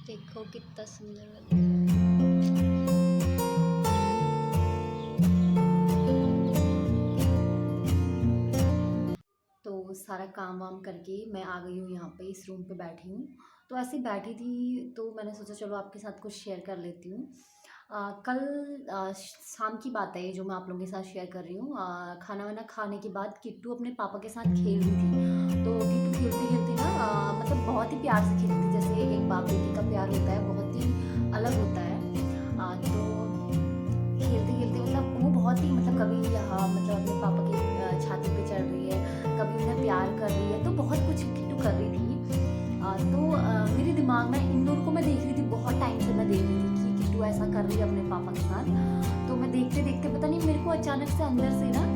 देखो कितना सुंदर बन गया है। तो सारा काम वाम करके मैं आ गई हूँ यहाँ पे, इस रूम पे बैठी हूँ। तो ऐसे ही बैठी थी तो मैंने सोचा चलो आपके साथ कुछ शेयर कर लेती हूँ। कल शाम की बात है ये जो मैं आप लोगों के साथ शेयर कर रही हूँ। खाना वाना खाने के बाद किट्टू अपने पापा के साथ खेल रही थी। तो किट्टू खेलते खेलते ना मतलब बहुत ही प्यार से खेलती थी, जैसे एक बाप बेटी का प्यार होता है, बहुत ही अलग होता है। तो खेलते खेलते मतलब वो बहुत ही मतलब कभी यहाँ मतलब अपने पापा की छाती पे चढ़ रही है, कभी उन्हें प्यार कर रही है, तो बहुत कुछ किट्टू कर रही थी। तो मेरे दिमाग में इन दोनों को मैं देख रही थी, बहुत टाइम से मैं देख रही थी कि किट्टू ऐसा कर रही है अपने पापा के साथ। तो मैं देखते देखते पता नहीं मेरे को अचानक से अंदर से ना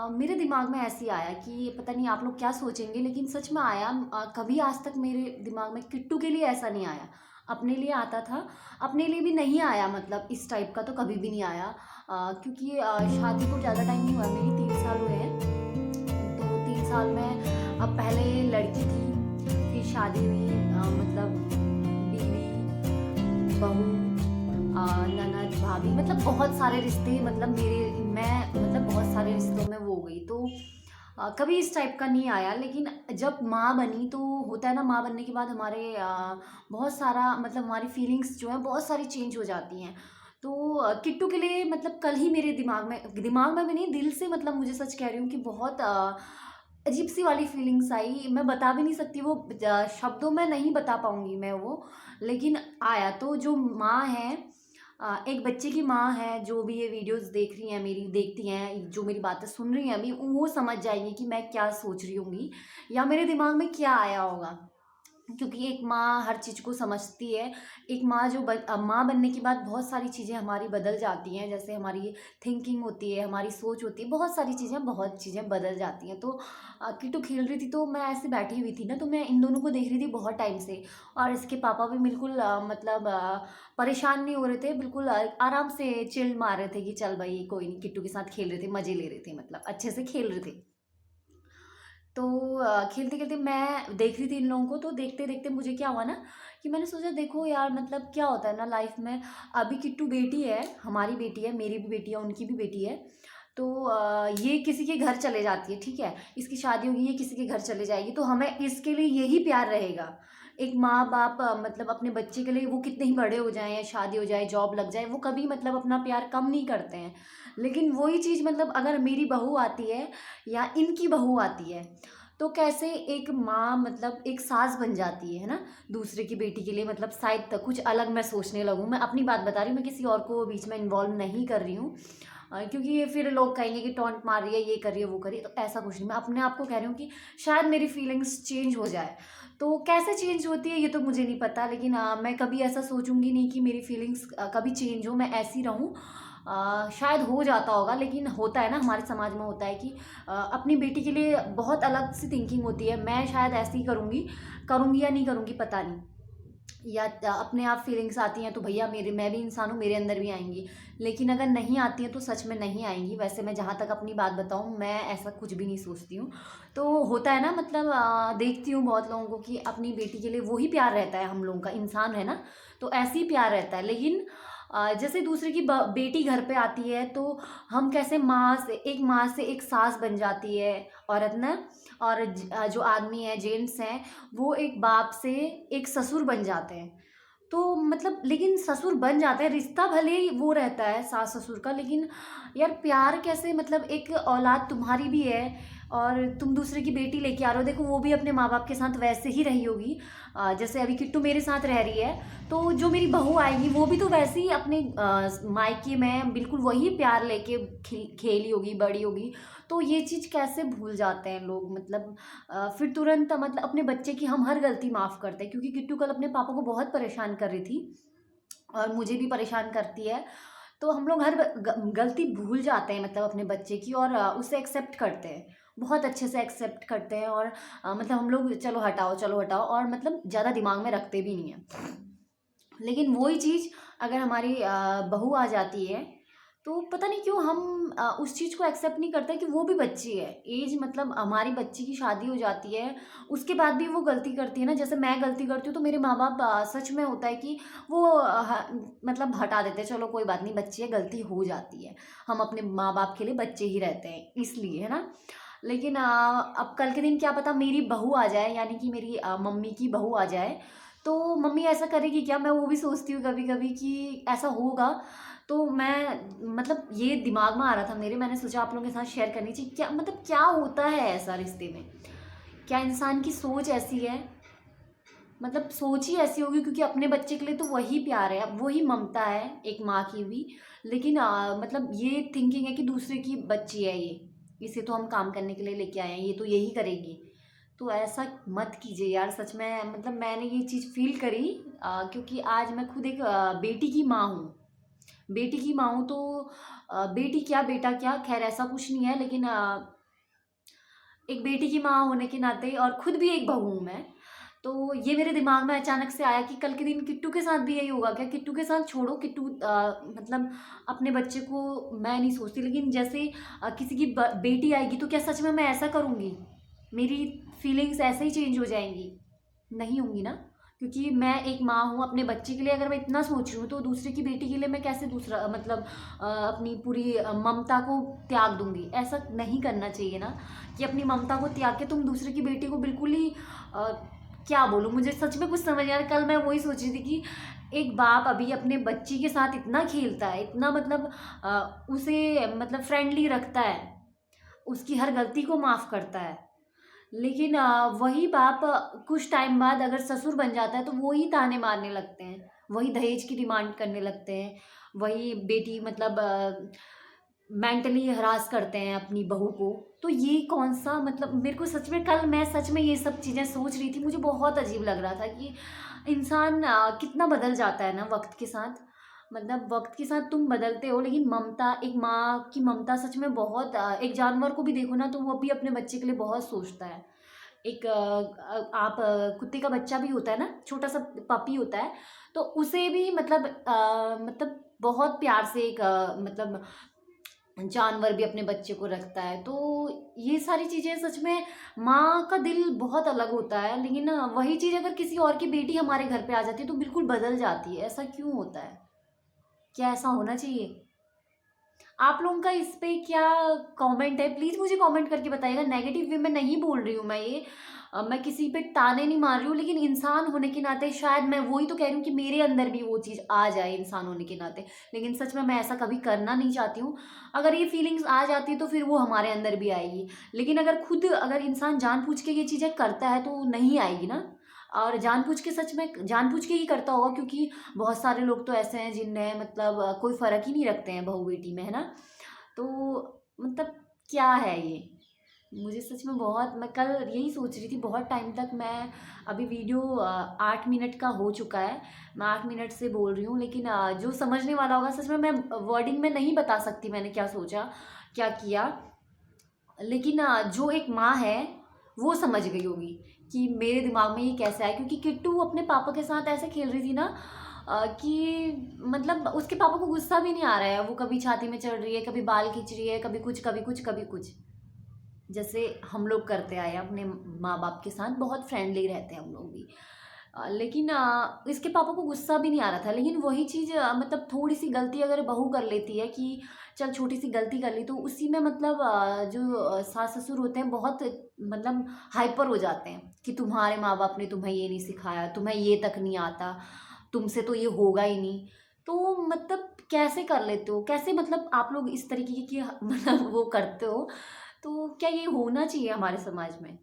मेरे दिमाग में ऐसे ही आया कि पता नहीं आप लोग क्या सोचेंगे, लेकिन सच में आया। कभी आज तक मेरे दिमाग में किट्टू के लिए ऐसा नहीं आया। अपने लिए आता था, अपने लिए भी नहीं आया, मतलब इस टाइप का तो कभी भी नहीं आया। क्योंकि शादी को ज़्यादा टाइम नहीं हुआ, मेरी 3 साल हुए हैं। तो 3 साल में अब पहले लड़की थी, फिर शादी हुई, मतलब बीवी, बहू, ननद, भाभी, मतलब बहुत सारे रिश्ते, मतलब मैं मतलब बहुत सारे रिश्तों में वो हो गई। तो कभी इस टाइप का नहीं आया। लेकिन जब माँ बनी तो होता है ना, माँ बनने के बाद हमारे बहुत सारा मतलब हमारी फीलिंग्स जो है बहुत सारी चेंज हो जाती हैं। तो किट्टू के लिए मतलब कल ही मेरे दिमाग में भी नहीं, दिल से, मतलब मुझे सच कह रही हूँ कि बहुत अजीब सी वाली फीलिंग्स आई। मैं बता भी नहीं सकती, वो शब्दों में नहीं बता पाऊंगी मैं वो, लेकिन आया। तो जो माँ है, एक बच्चे की माँ है, जो भी ये वीडियोस देख रही हैं, मेरी देखती हैं, जो मेरी बातें सुन रही हैं अभी, वो समझ जाएंगी कि मैं क्या सोच रही होंगी या मेरे दिमाग में क्या आया होगा। क्योंकि एक माँ हर चीज़ को समझती है। एक माँ जो माँ बनने के बाद बहुत सारी चीज़ें हमारी बदल जाती हैं, जैसे हमारी थिंकिंग होती है, हमारी सोच होती है, बहुत चीज़ें बदल जाती हैं। तो किट्टू खेल रही थी तो मैं ऐसे बैठी हुई थी ना, तो मैं इन दोनों को देख रही थी बहुत टाइम से। और इसके पापा भी बिल्कुल मतलब परेशान नहीं हो रहे थे, बिल्कुल आराम से चिल मार रहे थे कि चल भाई कोई नहीं, किट्टू के साथ खेल रहे थे, मज़े ले रहे थे, मतलब अच्छे से खेल रहे थे। तो खेलते खेलते मैं देख रही थी इन लोगों को, तो देखते देखते मुझे क्या हुआ ना कि मैंने सोचा देखो यार, मतलब क्या होता है ना लाइफ में। अभी किट्टू बेटी है, हमारी बेटी है, मेरी भी बेटी है, उनकी भी बेटी है। तो ये किसी के घर चले जाती है, ठीक है, इसकी शादी होगी, ये किसी के घर चले जाएगी, तो हमें इसके लिए यही प्यार रहेगा। एक माँ बाप मतलब अपने बच्चे के लिए वो कितने ही बड़े हो जाएं या शादी हो जाए, जॉब लग जाए, वो कभी मतलब अपना प्यार कम नहीं करते हैं। लेकिन वही चीज़ मतलब अगर मेरी बहू आती है या इनकी बहू आती है, तो कैसे एक माँ मतलब एक सास बन जाती है ना, दूसरे की बेटी के लिए। मतलब शायद तक कुछ अलग मैं सोचने लगूँ, मैं अपनी बात बता रही हूँ, मैं किसी और को बीच में इन्वॉल्व नहीं कर रही हूँ। क्योंकि ये फिर लोग कहेंगे कि टॉन्ट मार रही है, ये कर रही है, वो कर रही है, तो ऐसा कुछ नहीं। मैं अपने आप को कह रही हूँ कि शायद मेरी फीलिंग्स चेंज हो जाए। तो कैसे चेंज होती है ये तो मुझे नहीं पता, लेकिन मैं कभी ऐसा सोचूंगी नहीं कि मेरी फीलिंग्स कभी चेंज हो, मैं ऐसी रहूँ। शायद हो जाता होगा, लेकिन होता है ना, हमारे समाज में होता है कि अपनी बेटी के लिए बहुत अलग सी थिंकिंग होती है। मैं शायद ऐसे ही करूँगी या नहीं करूँगी पता नहीं, या अपने आप फीलिंग्स आती हैं तो भैया मेरे, मैं भी इंसान हूँ, मेरे अंदर भी आएंगी। लेकिन अगर नहीं आती हैं तो सच में नहीं आएंगी। वैसे मैं जहाँ तक अपनी बात बताऊँ, मैं ऐसा कुछ भी नहीं सोचती हूँ। तो होता है ना, मतलब देखती हूँ बहुत लोगों को कि अपनी बेटी के लिए वही प्यार रहता है, हम लोगों का इंसान है ना, तो ऐसे ही प्यार रहता है। लेकिन जैसे दूसरे की बेटी घर पे आती है तो हम कैसे माँ से एक सास बन जाती है औरत ना, और जो आदमी है, जेंट्स हैं, वो एक बाप से एक ससुर बन जाते हैं। तो मतलब लेकिन ससुर बन जाते हैं, रिश्ता भले ही वो रहता है सास ससुर का, लेकिन यार प्यार कैसे, मतलब एक औलाद तुम्हारी भी है और तुम दूसरे की बेटी लेके आ रहे हो, देखो वो भी अपने माँ बाप के साथ वैसे ही रही होगी। जैसे अभी किट्टू मेरे साथ रह रही है, तो जो मेरी बहू आएगी वो भी तो वैसे ही अपने मायके में बिल्कुल वही प्यार लेके खेली होगी, बड़ी होगी। तो ये चीज़ कैसे भूल जाते हैं लोग, मतलब फिर तुरंत मतलब अपने बच्चे की हम हर गलती माफ़ करते हैं। क्योंकि किट्टू कल अपने पापा को बहुत परेशान कर रही थी और मुझे भी परेशान करती है। तो हम लोग हर गलती भूल जाते हैं, मतलब अपने बच्चे की, और उसे एक्सेप्ट करते हैं, बहुत अच्छे से एक्सेप्ट करते हैं। और मतलब हम लोग चलो हटाओ चलो हटाओ, और मतलब ज़्यादा दिमाग में रखते भी नहीं है। लेकिन वही चीज़ अगर हमारी बहू आ जाती है तो पता नहीं क्यों हम उस चीज़ को एक्सेप्ट नहीं करते कि वो भी बच्ची है। एज मतलब हमारी बच्ची की शादी हो जाती है, उसके बाद भी वो गलती करती है ना, जैसे मैं गलती करती हूँ तो मेरे माँ-बाप सच में होता है कि वो मतलब हटा देते हैं, चलो कोई बात नहीं, बच्ची है, गलती हो जाती है। हम अपने माँ-बाप के लिए बच्चे ही रहते हैं इसलिए, है ना? लेकिन अब कल के दिन क्या पता मेरी बहू आ जाए, यानी कि मेरी मम्मी की बहू आ जाए, तो मम्मी ऐसा करेगी क्या? मैं वो भी सोचती हूँ कभी-कभी कि ऐसा होगा। तो मैं मतलब ये दिमाग में आ रहा था मेरे, मैंने सोचा आप लोगों के साथ शेयर करनी चाहिए। क्या मतलब क्या होता है ऐसा रिश्ते में? क्या इंसान की सोच ऐसी है? मतलब सोच ही ऐसी होगी क्योंकि अपने बच्चे के लिए तो वही प्यार है, वही ममता है एक माँ की भी। लेकिन मतलब ये थिंकिंग है कि दूसरे की बच्ची है ये, इसे तो हम काम करने के लिए लेके आए हैं, ये तो यही करेगी। तो ऐसा मत कीजिए यार, सच में मतलब मैंने ये चीज़ फ़ील करी, क्योंकि आज मैं खुद एक बेटी की माँ हूँ। बेटी की माँ हूँ तो बेटी क्या बेटा क्या, खैर ऐसा कुछ नहीं है, लेकिन एक बेटी की माँ होने के नाते और खुद भी एक बहू हूँ मैं। तो ये मेरे दिमाग में अचानक से आया कि कल के दिन किट्टू के साथ भी यही होगा क्या? किट्टू के साथ छोड़ो, किट्टू मतलब अपने बच्चे को मैं नहीं सोचती, लेकिन जैसे किसी की बेटी आएगी तो क्या सच में मैं ऐसा करूँगी? मेरी फीलिंग्स ऐसे ही चेंज हो जाएँगी? नहीं होंगी ना, क्योंकि मैं एक माँ हूँ, अपने बच्चे के लिए अगर मैं इतना सोच रही हूँ तो दूसरे की बेटी के लिए मैं कैसे दूसरा मतलब अपनी पूरी ममता को त्याग दूंगी? ऐसा नहीं करना चाहिए ना, कि अपनी ममता को त्याग के तुम दूसरे की बेटी को बिल्कुल ही अ, क्या बोलूँ, मुझे सच में कुछ समझ नहीं आ रहा। कल मैं वही सोच रही थी कि एक बाप अभी अपने बच्ची के साथ इतना खेलता है, इतना मतलब उसे मतलब फ्रेंडली रखता है, उसकी हर गलती को माफ़ करता है, लेकिन वही बाप कुछ टाइम बाद अगर ससुर बन जाता है तो वो ही ताने मारने लगते हैं, वही दहेज की डिमांड करने लगते हैं, वही बेटी मतलब मेंटली हरास करते हैं अपनी बहू को। तो ये कौन-सा मतलब मेरे को सच में कल मैं सच में ये सब चीज़ें सोच रही थी, मुझे बहुत अजीब लग रहा था कि इंसान कितना बदल जाता है ना वक़्त के साथ। मतलब वक़्त के साथ तुम बदलते हो, लेकिन ममता, एक माँ की ममता सच में बहुत एक जानवर को भी देखो ना तो वो भी अपने बच्चे के लिए बहुत सोचता है। एक आप कुत्ते का बच्चा भी होता है ना, छोटा-सा पपी होता है, तो उसे भी मतलब बहुत प्यार से एक मतलब जानवर भी अपने बच्चे को रखता है। तो ये सारी चीज़ें सच में माँ का दिल बहुत अलग होता है, लेकिन ना वही चीज़ अगर किसी और की बेटी हमारे घर पे आ जाती है तो बिल्कुल बदल जाती है। ऐसा क्यों होता है? क्या ऐसा होना चाहिए? आप लोगों का इस पे क्या कमेंट है? प्लीज़ मुझे कमेंट करके बताइएगा। नेगेटिव वे में नहीं बोल रही हूँ मैं ये। मैं किसी पे ताने नहीं मार रही हूँ, लेकिन इंसान होने के नाते शायद मैं वही तो कह रही हूँ कि मेरे अंदर भी वो चीज़ आ जाए इंसान होने के नाते। लेकिन सच में मैं ऐसा कभी करना नहीं चाहती हूँ। अगर ये फीलिंग्स आ जाती है तो फिर वो हमारे अंदर भी आएगी। लेकिन अगर इंसान जानबूझ के ये चीज़ें करता है तो नहीं आएगी ना। और जानबूझ के सच में जानबूझ के ही करता होगा, क्योंकि बहुत सारे लोग तो ऐसे हैं जिनमें मतलब कोई फ़र्क ही नहीं रखते हैं बहू-बेटी में, है ना? तो मतलब क्या है ये? मुझे सच में बहुत, मैं कल यही सोच रही थी बहुत टाइम तक। मैं अभी वीडियो 8 मिनट का हो चुका है। मैं 8 मिनट से बोल रही हूँ, लेकिन जो समझने वाला होगा सच में मैं वर्डिंग में नहीं बता सकती मैंने क्या सोचा, क्या किया। लेकिन जो एक माँ है, वो समझ गई होगी कि मेरे दिमाग में ये कैसे आया, क्योंकि किट्टू अपने पापा के साथ ऐसे खेल रही थी ना कि मतलब उसके पापा को गुस्सा भी नहीं आ रहा है। वो कभी छाती में चढ़ रही है, कभी बाल खींच रही है, कभी कुछ, कभी कुछ, कभी कुछ। जैसे हम लोग करते आए हैं अपने माँ-बाप के साथ, बहुत फ्रेंडली रहते हैं हम लोग भी। लेकिन इसके पापा को गुस्सा भी नहीं आ रहा था, लेकिन वही चीज़ मतलब थोड़ी-सी गलती अगर बहू कर लेती है कि चल छोटी-सी गलती कर ली, तो उसी में मतलब जो सास-ससुर होते हैं बहुत मतलब हाइपर हो जाते हैं कि तुम्हारे माँ-बाप ने तुम्हें ये नहीं सिखाया, तुम्हें ये तक नहीं आता, तुमसे तो ये होगा ही नहीं। तो मतलब कैसे कर लेते हो? कैसे मतलब आप लोग इस तरीके की मतलब वो करते हो? तो क्या ये होना चाहिए हमारे समाज में?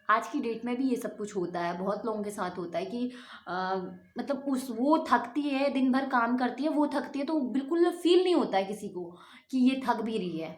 आज की डेट में भी ये सब कुछ होता है, बहुत लोगों के साथ होता है कि मतलब उस वो थकती है, दिन भर काम करती है, वो थकती है तो बिल्कुल फ़ील नहीं होता है किसी को कि ये थक भी रही है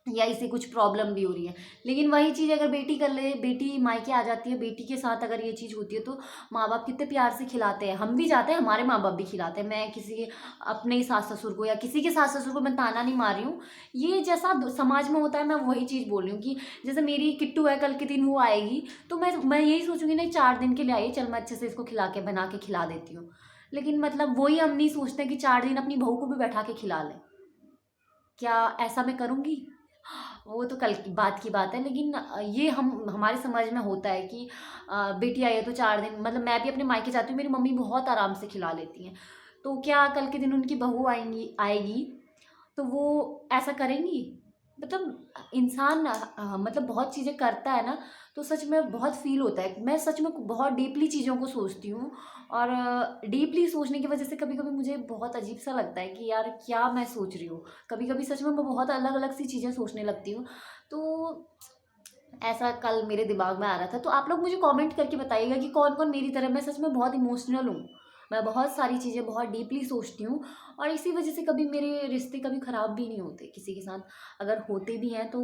या इसे कुछ प्रॉब्लम भी हो रही है। लेकिन वही चीज़ अगर बेटी कर ले, बेटी मायके आ जाती है, बेटी के साथ अगर ये चीज़ होती है तो माँ-बाप कितने प्यार से खिलाते हैं। हम भी जाते हैं, हमारे माँ-बाप भी खिलाते हैं। मैं किसी अपने ही सास-ससुर को या किसी के सास-ससुर को मैं ताना नहीं मार रही हूँ। ये जैसा द समाज में होता है, मैं वही चीज़ बोल रही हूँ कि जैसे मेरी किट्टू है, कल के दिन वो आएगी, तो मैं यही सोचूँगी नहीं 4 दिन के लिए आई है, चल मैं अच्छे से इसको खिला के बना के खिला देती हूँ। लेकिन मतलब वही हम नहीं सोचते कि 4 दिन अपनी बहू को भी बैठा के खिला लें। क्या ऐसा मैं करूँगी? वो तो कल की बात है, लेकिन ये हम हमारे समाज में होता है कि बेटी आई है तो 4 दिन, मतलब मैं भी अपने मायके जाती हूँ, मेरी मम्मी बहुत आराम से खिला लेती हैं। तो क्या कल के दिन उनकी बहू आएगी तो वो ऐसा करेंगी? मतलब इंसान मतलब बहुत चीज़ें करता है ना, तो सच में बहुत फ़ील होता है। मैं सच में बहुत डीपली चीज़ों को सोचती हूँ, और डीपली सोचने की वज़ह से कभी-कभी मुझे बहुत अजीब-सा लगता है कि यार क्या मैं सोच रही हूँ। कभी-कभी सच में मैं बहुत अलग-अलग सी चीज़ें सोचने लगती हूँ। तो ऐसा कल मेरे दिमाग में आ रहा था, तो आप लोग मुझे कमेंट करके बताइएगा कि कौन-कौन मेरी तरह, मैं सच में बहुत इमोशनल हूँ। मैं बहुत सारी चीज़ें बहुत डीपली सोचती हूँ, और इसी वजह से कभी मेरे रिश्ते कभी ख़राब भी नहीं होते किसी के साथ। अगर होते भी हैं तो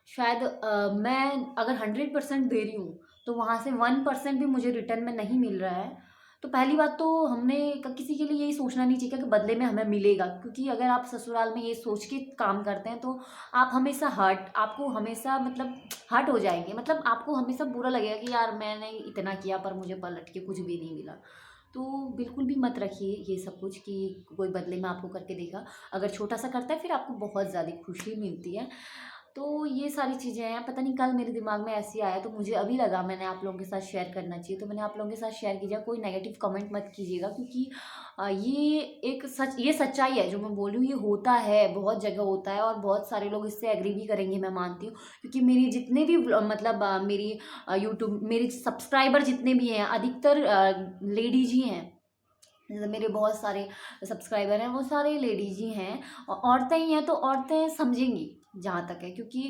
शायद मैं अगर 100% दे रही हूँ, तो वहाँ से 1% भी मुझे रिटर्न में नहीं मिल रहा है, तो पहली बात तो हमने किसी के लिए यही सोचना नहीं चाहिए कि बदले में हमें मिलेगा, क्योंकि अगर आप ससुराल में ये सोच के काम करते हैं तो आप हमेशा आपको हमेशा मतलब हर्ट हो जाएंगे, मतलब आपको हमेशा बुरा लगेगा कि यार मैंने इतना किया पर मुझे पलट के कुछ भी नहीं मिला। तो बिल्कुल भी मत रखिए ये सब कुछ कि कोई बदले में आपको करके देगा। अगर छोटा सा करता है फिर आपको बहुत ज़्यादा खुशी मिलती है। तो ये सारी चीज़ें हैं, पता नहीं कल मेरे दिमाग में ऐसे ही आया, तो मुझे अभी लगा मैंने आप लोगों के साथ शेयर करना चाहिए, तो मैंने आप लोगों के साथ शेयर कीजिए। कोई नेगेटिव कमेंट मत कीजिएगा, क्योंकि ये सच्चाई है जो मैं बोल रही हूँ, ये होता है, बहुत जगह होता है, और बहुत सारे लोग इससे एग्री भी करेंगे, मैं मानती हूँ। क्योंकि मेरी जितने भी मतलब मेरी यूट्यूब मेरे सब्सक्राइबर जितने भी हैं, अधिकतर लेडीज ही हैं। जैसे मेरे बहुत सारे सब्सक्राइबर हैं वो सारे लेडीज ही हैं, और औरतें ही हैं, तो औरतें समझेंगी जहाँ तक है, क्योंकि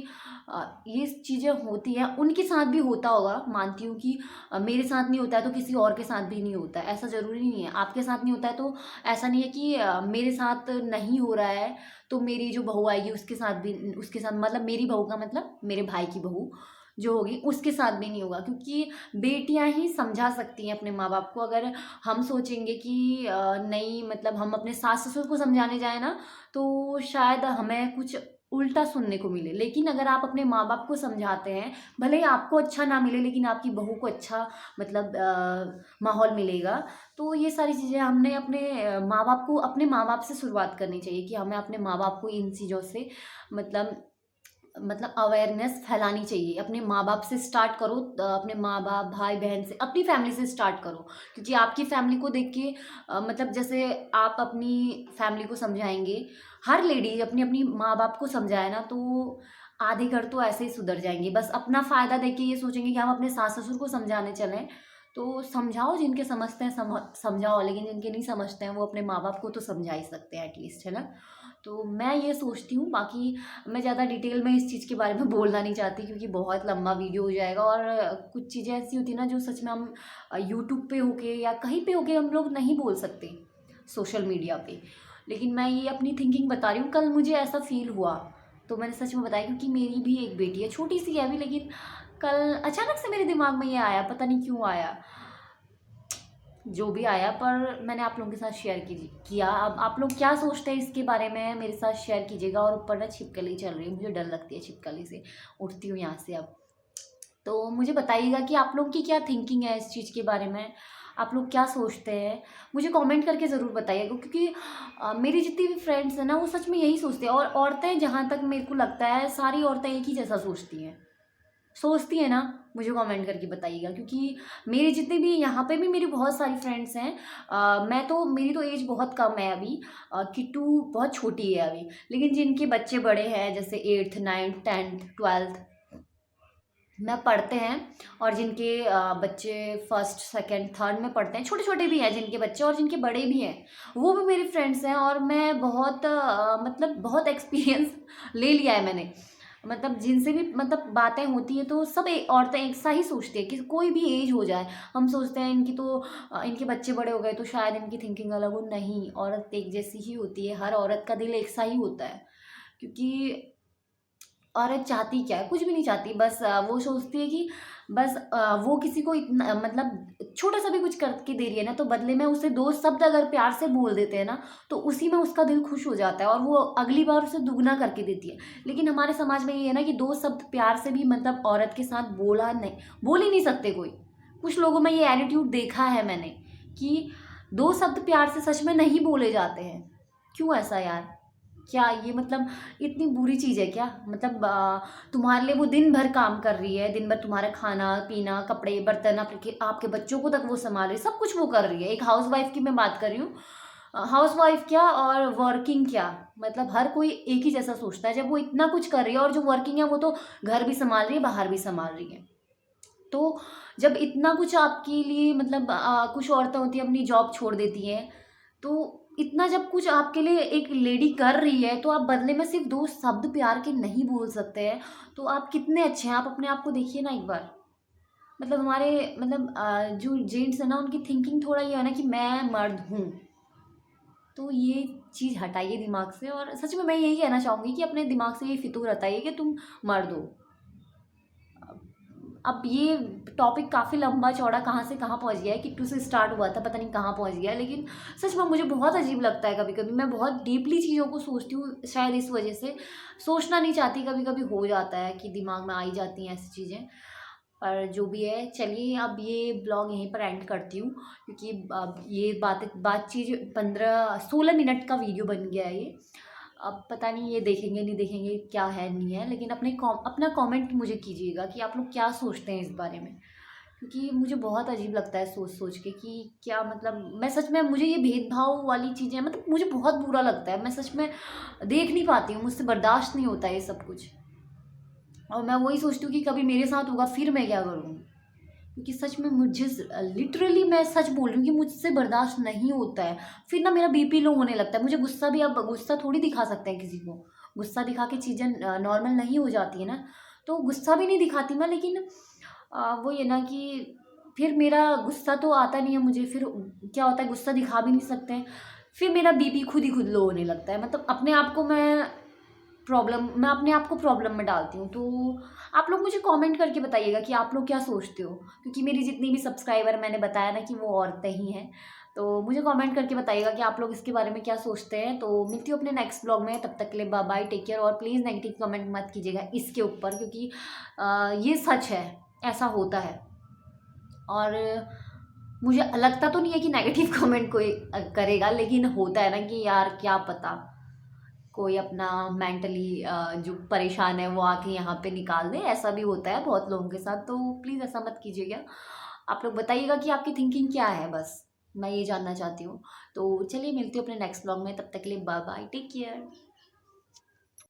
ये चीज़ें होती हैं, उनके साथ भी होता होगा, मानती हूँ कि मेरे साथ नहीं होता है तो किसी और के साथ भी नहीं होता है, ऐसा ज़रूरी नहीं है। आपके साथ नहीं होता है तो ऐसा नहीं है कि मेरे साथ नहीं हो रहा है तो मेरी जो बहू आएगी उसके साथ मतलब मेरी बहू का मतलब मेरे भाई की बहू जो होगी उसके साथ भी नहीं होगा, क्योंकि बेटियां ही समझा सकती हैं अपने माँ बाप को। अगर हम सोचेंगे कि नहीं, मतलब हम अपने सास ससुर को समझाने जाए ना, तो शायद हमें कुछ उल्टा सुनने को मिले। लेकिन अगर आप अपने माँ बाप को समझाते हैं, भले ही आपको अच्छा ना मिले लेकिन आपकी बहू को अच्छा मतलब माहौल मिलेगा। तो ये सारी चीज़ें हमने अपने माँ बाप को, अपने माँ बाप से शुरुआत करनी चाहिए कि हमें अपने माँ बाप को इन चीज़ों से मतलब अवेयरनेस फैलानी चाहिए। अपने माँ बाप से स्टार्ट करो, अपने माँ बाप भाई बहन से, अपनी फैमिली से स्टार्ट करो, क्योंकि आपकी फैमिली को देख के मतलब जैसे आप अपनी फैमिली को समझाएंगे, हर लेडी अपनी अपनी माँ बाप को समझाए ना, तो आधे घर तो ऐसे ही सुधर जाएंगे। बस अपना फ़ायदा देख के ये सोचेंगे कि हम अपने सास ससुर को समझाने चलें, तो समझाओ, जिनके समझते हैं समझाओ, लेकिन जिनके नहीं समझते हैं वो अपने माँ बाप को तो समझा ही सकते हैं एटलीस्ट, है ना। तो मैं ये सोचती हूँ, बाकी मैं ज़्यादा डिटेल में इस चीज़ के बारे में बोलना नहीं चाहती, क्योंकि बहुत लंबा वीडियो हो जाएगा, और कुछ चीज़ें ऐसी होती हैं ना जो सच में हम यूट्यूब पे होके या कहीं पे होके हम लोग नहीं बोल सकते, सोशल मीडिया पे। लेकिन मैं ये अपनी थिंकिंग बता रही हूँ, कल मुझे ऐसा फील हुआ तो मैंने सच में बताया, क्योंकि मेरी भी एक बेटी है, छोटी सी है अभी, लेकिन कल अचानक से मेरे दिमाग में ये आया, पता नहीं क्यों आया, जो भी आया, पर मैंने आप लोगों के साथ शेयर किया। अब आप लोग क्या सोचते हैं इसके बारे में मेरे साथ शेयर कीजिएगा। और ऊपर ना छिपकली चल रही है, मुझे डर लगती है छिपकली से, उठती हूँ यहाँ से अब। तो मुझे बताइएगा कि आप लोगों की क्या थिंकिंग है इस चीज़ के बारे में, आप लोग क्या सोचते हैं, मुझे कमेंट करके ज़रूर बताइएगा। क्योंकि मेरी जितनी भी फ्रेंड्स हैं ना वो सच में यही सोचते हैं, और औरतें जहाँ तक मेरे को लगता है सारी औरतें एक ही जैसा सोचती है ना, मुझे कमेंट करके बताइएगा। क्योंकि मेरे जितने भी यहाँ पे भी मेरी बहुत सारी फ्रेंड्स हैं, मेरी तो एज बहुत कम है अभी, किट्टू बहुत छोटी है अभी, लेकिन जिनके बच्चे बड़े हैं जैसे 8th 9th 10th 12th में पढ़ते हैं, और जिनके बच्चे फर्स्ट सेकंड थर्ड में पढ़ते हैं, छोटे छोटे भी हैं जिनके बच्चे और जिनके बड़े भी हैं, वो भी मेरी फ्रेंड्स हैं। और मैं बहुत मतलब बहुत एक्सपीरियंस ले लिया है मैंने, मतलब जिनसे भी मतलब बातें होती हैं तो सब औरतें एक सा ही सोचती है कि कोई भी एज हो जाए, हम सोचते हैं इनकी तो इनके बच्चे बड़े हो गए तो शायद इनकी थिंकिंग अलग हो। नहीं, औरत एक जैसी ही होती है, हर औरत का दिल एक सा ही होता है। क्योंकि औरत चाहती क्या है, कुछ भी नहीं चाहती, बस वो सोचती है कि बस वो किसी को इतना मतलब छोटा सा भी कुछ करके दे रही है ना, तो बदले में उसे 2 शब्द अगर प्यार से बोल देते हैं ना, तो उसी में उसका दिल खुश हो जाता है, और वो अगली बार उसे दुगना करके देती है। लेकिन हमारे समाज में ये है ना कि 2 शब्द प्यार से भी मतलब औरत के साथ बोल ही नहीं सकते कोई। कुछ लोगों में ये एटीट्यूड देखा है मैंने कि 2 शब्द प्यार से सच में नहीं बोले जाते हैं। क्यों ऐसा यार? क्या ये मतलब इतनी बुरी चीज़ है क्या? मतलब तुम्हारे लिए वो दिन भर काम कर रही है, दिन भर तुम्हारा खाना-पीना, कपड़े, बर्तन, आपके आपके बच्चों को तक वो सँभाल रही है, सब कुछ वो कर रही है। एक हाउसवाइफ़ की मैं बात कर रही हूँ। हाउसवाइफ़ क्या और वर्किंग क्या, मतलब हर कोई एक ही जैसा सोचता है। जब वो इतना कुछ कर रही है और जो वर्किंग है वो तो घर भी सँभाल रही है, बाहर भी सँभाल रही है। तो जब इतना कुछ आपके लिए मतलब कुछ औरतें होती हैं अपनी जॉब छोड़ देती हैं, तो इतना जब कुछ आपके लिए एक लेडी कर रही है, तो आप बदले में सिर्फ़ 2 शब्द प्यार के नहीं बोल सकते हैं, तो आप कितने अच्छे हैं, आप अपने आप को देखिए ना एक बार। मतलब हमारे मतलब जो जेंट्स हैं ना, उनकी थिंकिंग थोड़ा ये है ना कि मैं मर्द हूँ, तो ये चीज़ हटाइए दिमाग से और सच में मैं यही कहना चाहूँगी कि अपने दिमाग से ये फितूर हटाइए कि तुम मर्द हो। अब ये टॉपिक काफ़ी लंबा चौड़ा कहाँ से कहाँ पहुँच गया है, किट्टू से स्टार्ट हुआ था, पता नहीं कहाँ पहुँच गया है, लेकिन सच में मुझे बहुत अजीब लगता है कभी-कभी। मैं बहुत डीपली चीज़ों को सोचती हूँ, शायद इस वजह से। सोचना नहीं चाहती, कभी-कभी हो जाता है कि दिमाग में आ ही जाती हैं ऐसी चीज़ें। पर जो भी है, चलिए अब ये ब्लॉग यहीं पर एंड करती हूँ, क्योंकि अब ये बातचीत 15-16 मिनट का वीडियो बन गया है ये। अब पता नहीं ये देखेंगे नहीं देखेंगे, क्या है नहीं है, लेकिन अपना कमेंट मुझे कीजिएगा कि आप लोग क्या सोचते हैं इस बारे में, क्योंकि मुझे बहुत अजीब लगता है सोच सोच के कि क्या मतलब मैं सच में, मुझे ये भेदभाव वाली चीज़ें मतलब मुझे बहुत बुरा लगता है। मैं सच में देख नहीं पाती हूँ, मुझसे बर्दाश्त नहीं होता ये सब कुछ, और मैं वही सोचती हूँ कि कभी मेरे साथ होगा फिर मैं क्या करूँ, क्योंकि सच में मुझे लिटरली मैं सच बोल रही हूँ कि मुझसे बर्दाश्त नहीं होता है। फिर ना मेरा बीपी लो होने लगता है। मुझे गुस्सा भी, अब गुस्सा थोड़ी दिखा सकते हैं किसी को, गुस्सा दिखा के चीज़ें नॉर्मल नहीं हो जाती है ना, तो गुस्सा भी नहीं दिखाती मैं, लेकिन वो ये ना कि फिर मेरा गुस्सा तो आता नहीं है मुझे, फिर क्या होता है गुस्सा दिखा भी नहीं सकते हैं, फिर मेरा बीपी खुद ही खुद लो होने लगता है। मतलब मैं अपने आप को प्रॉब्लम में डालती हूँ। तो आप लोग मुझे कमेंट करके बताइएगा कि आप लोग क्या सोचते हो, क्योंकि मेरी जितनी भी सब्सक्राइबर, मैंने बताया ना कि वो औरतें ही हैं, तो मुझे कमेंट करके बताइएगा कि आप लोग इसके बारे में क्या सोचते हैं। तो मिलती हूँ अपने नेक्स्ट ब्लॉग में, तब तक के लिए बाय बाय, टेक केयर, और प्लीज़ नेगेटिव कमेंट मत कीजिएगा इसके ऊपर, क्योंकि ये सच है, ऐसा होता है। और मुझे लगता तो नहीं है कि नेगेटिव कमेंट कोई करेगा, लेकिन होता है ना कि यार क्या पता कोई अपना मेंटली जो परेशान है वो आके यहाँ पे निकाल दे, ऐसा भी होता है बहुत लोगों के साथ। तो प्लीज़ ऐसा मत कीजिएगा। आप लोग बताइएगा कि आपकी थिंकिंग क्या है, बस मैं ये जानना चाहती हूँ। तो चलिए मिलती हूँ अपने नेक्स्ट व्लॉग में, तब तक के लिए बाय बाय, टेक केयर।